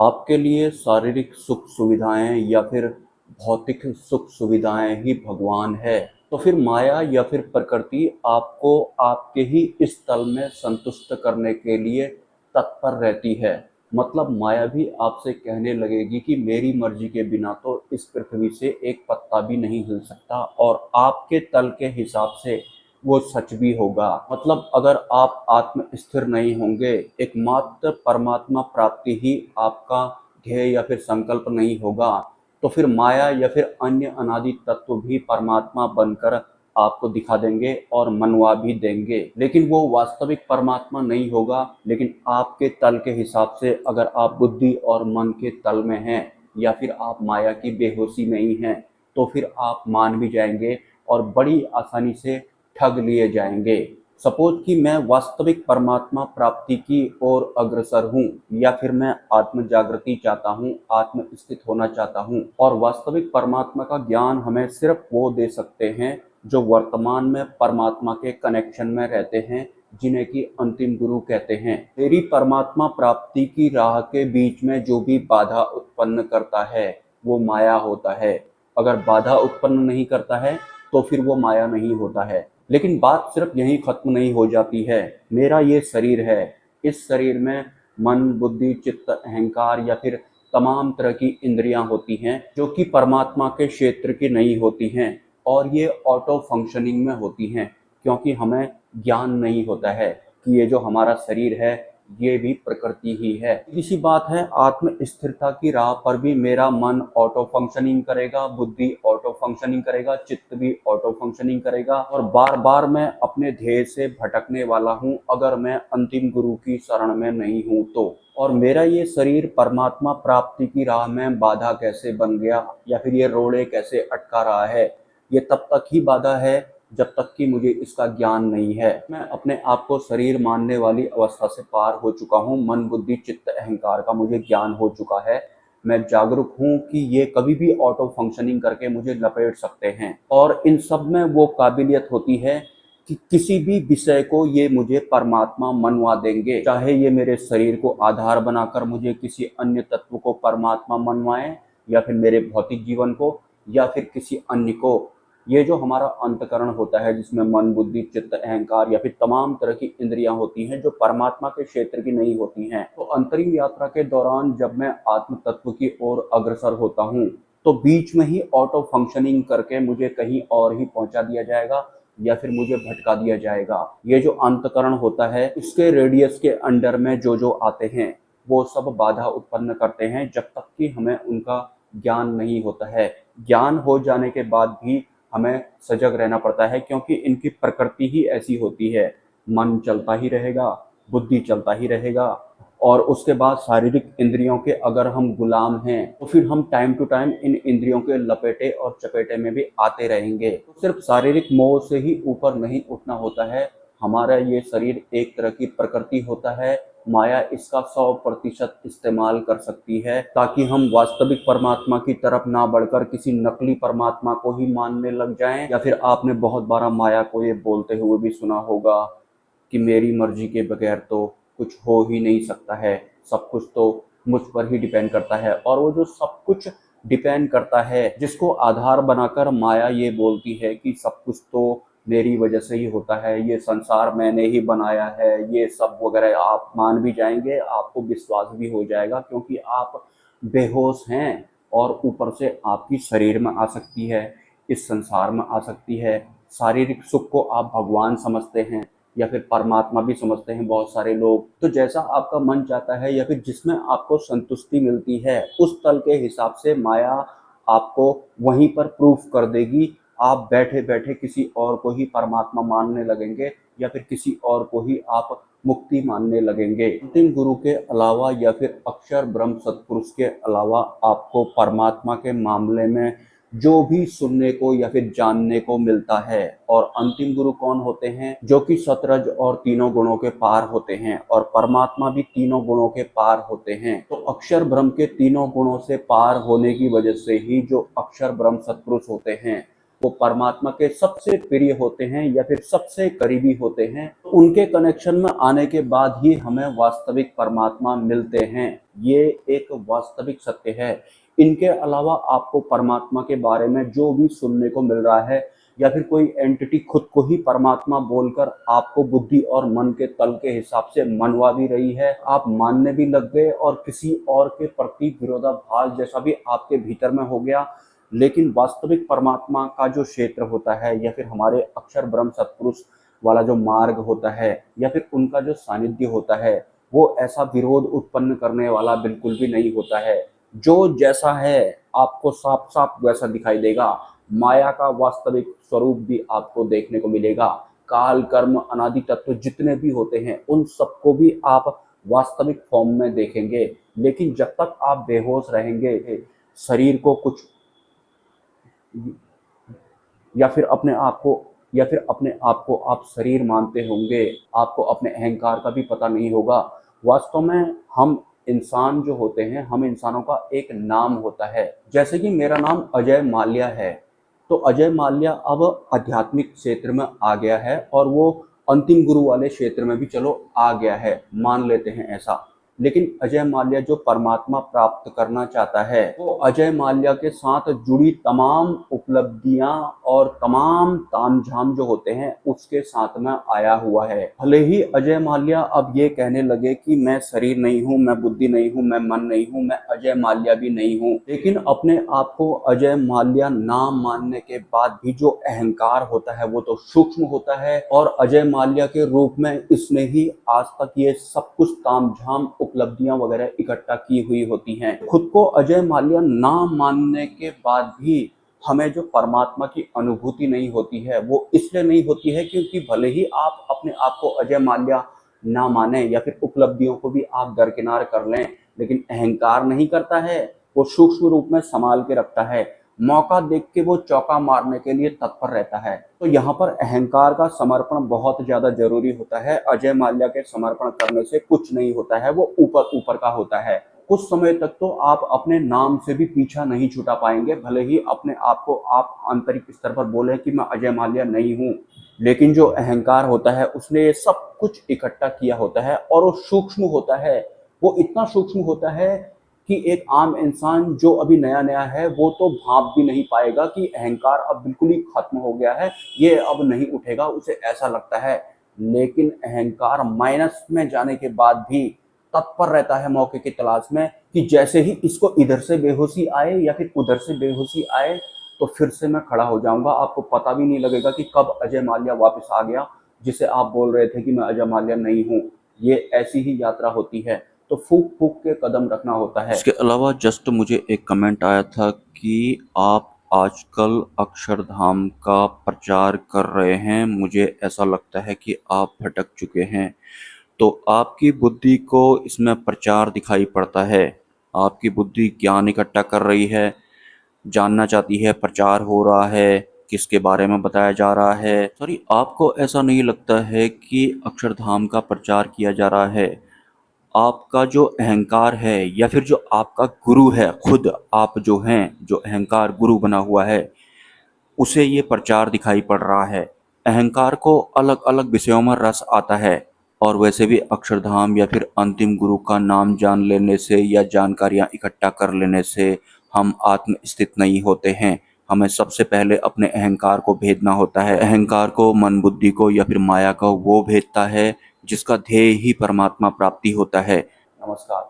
आपके लिए शारीरिक सुख सुविधाएं या फिर भौतिक सुख सुविधाएं ही भगवान है, तो फिर माया या फिर प्रकृति आपको आपके ही इस तल में संतुष्ट करने के लिए तत्पर रहती है। मतलब माया भी आपसे कहने लगेगी कि मेरी मर्जी के बिना तो इस पृथ्वी से एक पत्ता भी नहीं हिल सकता, और आपके तल के हिसाब से वो सच भी होगा। मतलब अगर आप आत्म स्थिर नहीं होंगे, एकमात्र परमात्मा प्राप्ति ही आपका ध्येय या फिर संकल्प नहीं होगा, तो फिर माया या फिर अन्य अनादि तत्व भी परमात्मा बनकर आपको दिखा देंगे और मनवा भी देंगे, लेकिन वो वास्तविक परमात्मा नहीं होगा। लेकिन आपके तल के हिसाब से अगर आप बुद्धि और मन के तल में हैं या फिर आप माया की बेहोशी में ही हैं, तो फिर आप मान भी जाएंगे और बड़ी आसानी से ठग लिए जाएंगे। सपोज कि मैं वास्तविक परमात्मा प्राप्ति की ओर अग्रसर हूँ, या फिर मैं आत्म जागृति चाहता हूँ, आत्म स्थित होना चाहता हूँ, और वास्तविक परमात्मा का ज्ञान हमें सिर्फ वो दे सकते हैं जो वर्तमान में परमात्मा के कनेक्शन में रहते हैं, जिन्हें कि अंतिम गुरु कहते हैं। मेरी परमात्मा प्राप्ति की राह के बीच में जो भी बाधा उत्पन्न करता है वो माया होता है। अगर बाधा उत्पन्न नहीं करता है तो फिर वो माया नहीं होता है। लेकिन बात सिर्फ यहीं खत्म नहीं हो जाती है। मेरा ये शरीर है, इस शरीर में मन, बुद्धि, चित्त, अहंकार या फिर तमाम तरह की इंद्रियां होती हैं जो कि परमात्मा के क्षेत्र की नहीं होती हैं, और ये ऑटो फंक्शनिंग में होती हैं, क्योंकि हमें ज्ञान नहीं होता है कि ये जो हमारा शरीर है ये भी प्रकृति ही है। इसी बात है, आत्म स्थिरता की राह पर भी मेरा मन ऑटो फंक्शनिंग करेगा, बुद्धि ऑटो फंक्शनिंग करेगा, चित्त भी ऑटो फंक्शनिंग करेगा, और बार बार मैं अपने ध्येय से भटकने वाला हूँ अगर मैं अंतिम गुरु की शरण में नहीं हूँ तो। और मेरा ये शरीर परमात्मा प्राप्ति की राह में बाधा कैसे बन गया या फिर ये रोड़े कैसे अटका रहा है, ये तब तक ही बाधा है जब तक कि मुझे इसका ज्ञान नहीं है। मैं अपने आप को शरीर मानने वाली अवस्था से पार हो चुका हूँ। मन, बुद्धि, चित्त, अहंकार का मुझे ज्ञान हो चुका है। मैं जागरूक हूँ कि ये कभी भी ऑटो फंक्शनिंग करके मुझे लपेट सकते हैं, और इन सब में वो काबिलियत होती है कि किसी भी विषय को ये मुझे परमात्मा मनवा देंगे। चाहे ये मेरे शरीर को आधार बनाकर मुझे किसी अन्य तत्व को परमात्मा मनवाएं, या फिर मेरे भौतिक जीवन को, या फिर किसी अन्य को। ये जो हमारा अंतकरण होता है जिसमें मन, बुद्धि, चित्त, अहंकार या फिर तमाम तरह की इंद्रियां होती हैं जो परमात्मा के क्षेत्र की नहीं होती हैं, तो अंतरिम यात्रा के दौरान जब मैं आत्म तत्व की ओर अग्रसर होता हूँ तो बीच में ही ऑटो फंक्शनिंग करके मुझे कहीं और ही पहुंचा दिया जाएगा या फिर मुझे भटका दिया जाएगा। ये जो अंतकरण होता है इसके रेडियस के अंडर में जो जो आते हैं वो सब बाधा उत्पन्न करते हैं जब तक कि हमें उनका ज्ञान नहीं होता है। ज्ञान हो जाने के बाद भी हमें सजग रहना पड़ता है, क्योंकि इनकी प्रकृति ही ऐसी होती है। मन चलता ही रहेगा, बुद्धि चलता ही रहेगा, और उसके बाद शारीरिक इंद्रियों के अगर हम गुलाम हैं तो फिर हम टाइम टू टाइम इन इंद्रियों के लपेटे और चपेटे में भी आते रहेंगे। तो सिर्फ शारीरिक मोह से ही ऊपर नहीं उठना होता है। हमारा ये शरीर एक तरह की प्रकृति होता है, माया इसका 100% इस्तेमाल कर सकती है ताकि हम वास्तविक परमात्मा की तरफ ना बढ़कर किसी नकली परमात्मा को ही मानने लग जाएं। या फिर आपने बहुत बार माया को ये बोलते हुए भी सुना होगा कि मेरी मर्जी के बगैर तो कुछ हो ही नहीं सकता है, सब कुछ तो मुझ पर ही डिपेंड करता है। और वो जो सब कुछ डिपेंड करता है जिसको आधार बनाकर माया ये बोलती है कि सब कुछ तो मेरी वजह से ही होता है, ये संसार मैंने ही बनाया है, ये सब वगैरह आप मान भी जाएंगे, आपको विश्वास भी हो जाएगा, क्योंकि आप बेहोश हैं और ऊपर से आपकी शरीर में आ सकती है, इस संसार में आ सकती है। शारीरिक सुख को आप भगवान समझते हैं या फिर परमात्मा भी समझते हैं बहुत सारे लोग। तो जैसा आपका मन चाहता है या फिर जिसमें आपको संतुष्टि मिलती है उस तल के हिसाब से माया आपको वहीं पर प्रूफ कर देगी। आप बैठे बैठे किसी और को ही परमात्मा मानने लगेंगे या फिर किसी और को ही आप मुक्ति मानने लगेंगे। अंतिम गुरु के अलावा या फिर अक्षर ब्रह्म सतपुरुष के अलावा आपको परमात्मा के मामले में जो भी सुनने को या फिर जानने को मिलता है, और अंतिम गुरु कौन होते हैं, जो कि सतरज और तीनों गुणों के पार होते हैं, और परमात्मा भी तीनों गुणों के पार होते हैं। तो अक्षर ब्रह्म के तीनों गुणों से पार होने की वजह से ही जो अक्षर ब्रह्म सतपुरुष होते हैं वो परमात्मा के सबसे प्रिय होते हैं या फिर सबसे करीबी होते हैं। उनके कनेक्शन में आने के बाद ही हमें वास्तविक परमात्मा मिलते हैं। ये एक वास्तविक सत्य है। इनके अलावा आपको परमात्मा के बारे में जो भी सुनने को मिल रहा है या फिर कोई एंटिटी खुद को ही परमात्मा बोलकर आपको बुद्धि और मन के तल के हिसाब से मनवा भी रही है, आप मानने भी लग गए और किसी और के प्रति विरोधाभास जैसा भी आपके भीतर में हो गया। लेकिन वास्तविक परमात्मा का जो क्षेत्र होता है या फिर हमारे अक्षर ब्रह्म सत्पुरुष वाला जो मार्ग होता है या फिर उनका जो सानिध्य होता है, वो ऐसा विरोध उत्पन्न करने वाला बिल्कुल भी नहीं होता है। जो जैसा है आपको साफ साफ वैसा दिखाई देगा। माया का वास्तविक स्वरूप भी आपको देखने को मिलेगा। काल कर्म अनादि तत्व जितने भी होते हैं उन सबको भी आप वास्तविक फॉर्म में देखेंगे। लेकिन जब तक आप बेहोश रहेंगे, शरीर को कुछ या फिर अपने आप को आप शरीर मानते होंगे, आपको अपने अहंकार का भी पता नहीं होगा। वास्तव में हम इंसान जो होते हैं, हम इंसानों का एक नाम होता है। जैसे कि मेरा नाम अजय माल्या है, तो अजय माल्या अब आध्यात्मिक क्षेत्र में आ गया है और वो अंतिम गुरु वाले क्षेत्र में भी चलो आ गया है, मान लेते हैं ऐसा। लेकिन अजय माल्या जो परमात्मा प्राप्त करना चाहता है, वो अजय माल्या के साथ जुड़ी तमाम उपलब्धियां और तमाम तामझाम जो होते हैं उसके साथ में आया हुआ है। भले ही अजय माल्या अब ये कहने लगे कि मैं शरीर नहीं हूँ, मैं बुद्धि नहीं हूँ, मैं मन नहीं हूँ, मैं अजय माल्या भी नहीं हूँ, लेकिन अपने आप को अजय माल्या नाम मानने के बाद भी जो अहंकार होता है वो तो सूक्ष्म होता है। और अजय माल्या के रूप में इसने ही आज तक ये सब कुछ तामझाम उपलब्धियां वगैरह इकट्ठा की हुई होती हैं। खुद को अजय माल्या नाम मानने के बाद भी हमें जो परमात्मा की अनुभूति नहीं होती है वो इसलिए नहीं होती है क्योंकि भले ही आप अपने आप को अजय माल्या ना माने या फिर उपलब्धियों को भी आप दरकिनार कर लें, लेकिन अहंकार नहीं करता है, वो सूक्ष्म रूप में संभाल के रखता है। मौका देख के वो चौका मारने के लिए तत्पर रहता है। तो यहाँ पर अहंकार का समर्पण बहुत ज्यादा जरूरी होता है। अजय माल्या के समर्पण करने से कुछ नहीं होता है, वो ऊपर ऊपर का होता है। कुछ समय तक तो आप अपने नाम से भी पीछा नहीं छुटा पाएंगे, भले ही अपने आप को आप आंतरिक स्तर पर बोले कि मैं अजय माल्या नहीं हूँ, लेकिन जो अहंकार होता है उसने ये सब कुछ इकट्ठा किया होता है और वो सूक्ष्म होता है। वो इतना सूक्ष्म होता है कि एक आम इंसान जो अभी नया नया है वो तो भाप भी नहीं पाएगा कि अहंकार अब बिल्कुल ही खत्म हो गया है, ये अब नहीं उठेगा, उसे ऐसा लगता है। लेकिन अहंकार माइनस में जाने के बाद भी तत्पर रहता है मौके की तलाश में कि जैसे ही इसको इधर से बेहोशी आए या फिर उधर से बेहोशी आए तो फिर से मैं खड़ा हो जाऊंगा। आपको पता भी नहीं लगेगा कि कब अजय माल्या वापस आ गया, जिसे आप बोल रहे थे कि मैं अजय माल्या नहीं हूँ। ये ऐसी ही यात्रा होती है, तो फूक फूक के कदम रखना होता है। इसके अलावा जस्ट मुझे एक कमेंट आया था कि आप आजकल अक्षरधाम का प्रचार कर रहे हैं, मुझे ऐसा लगता है कि आप भटक चुके हैं। तो आपकी बुद्धि को इसमें प्रचार दिखाई पड़ता है। आपकी बुद्धि ज्ञान इकट्ठा कर रही है, जानना चाहती है प्रचार हो रहा है, किसके बारे में बताया जा रहा है। सॉरी, आपको ऐसा नहीं लगता है कि अक्षरधाम का प्रचार किया जा रहा है? आपका जो अहंकार है या फिर जो आपका गुरु है, खुद आप जो हैं, जो अहंकार गुरु बना हुआ है, उसे ये प्रचार दिखाई पड़ रहा है। अहंकार को अलग अलग विषयों में रस आता है। और वैसे भी अक्षरधाम या फिर अंतिम गुरु का नाम जान लेने से या जानकारियां इकट्ठा कर लेने से हम आत्म स्थित नहीं होते हैं। हमें सबसे पहले अपने अहंकार को भेदना होता है। अहंकार को, मन बुद्धि को या फिर माया को वो भेदता है जिसका ध्येय ही परमात्मा प्राप्ति होता है। नमस्कार।